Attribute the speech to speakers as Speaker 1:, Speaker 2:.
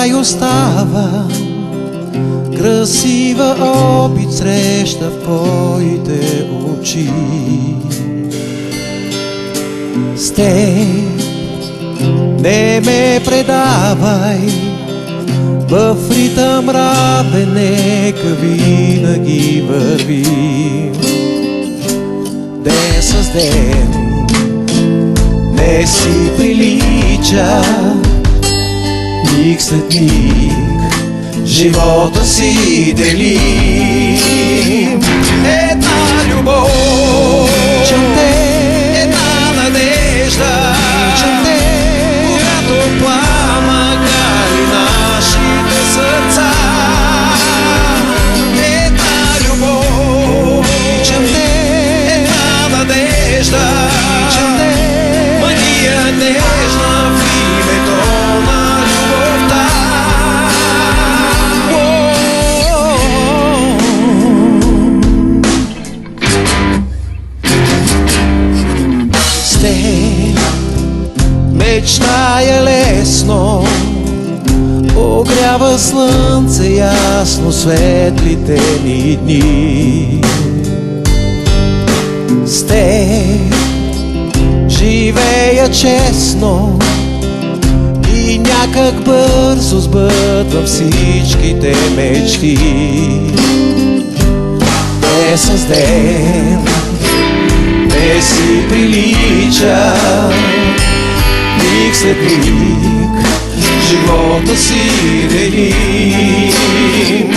Speaker 1: край остава красива обид среща в твоите очи. С теб не ме предавай, в ритъм равен нека винаги върви. Ден с ден не си прилича, миг след миг живота си делим. Една любов, една надежда, която пламъка ли нашите сърца. Една любов, една надежда, мъния нежна в името на любовта. С теб мечтая лесно, огрява слънце ясно светлите ни дни. С теб живея честно и някак бързо сбъдвам всичките мечти. Ден с ден не си прилича, миг след миг живота си делим.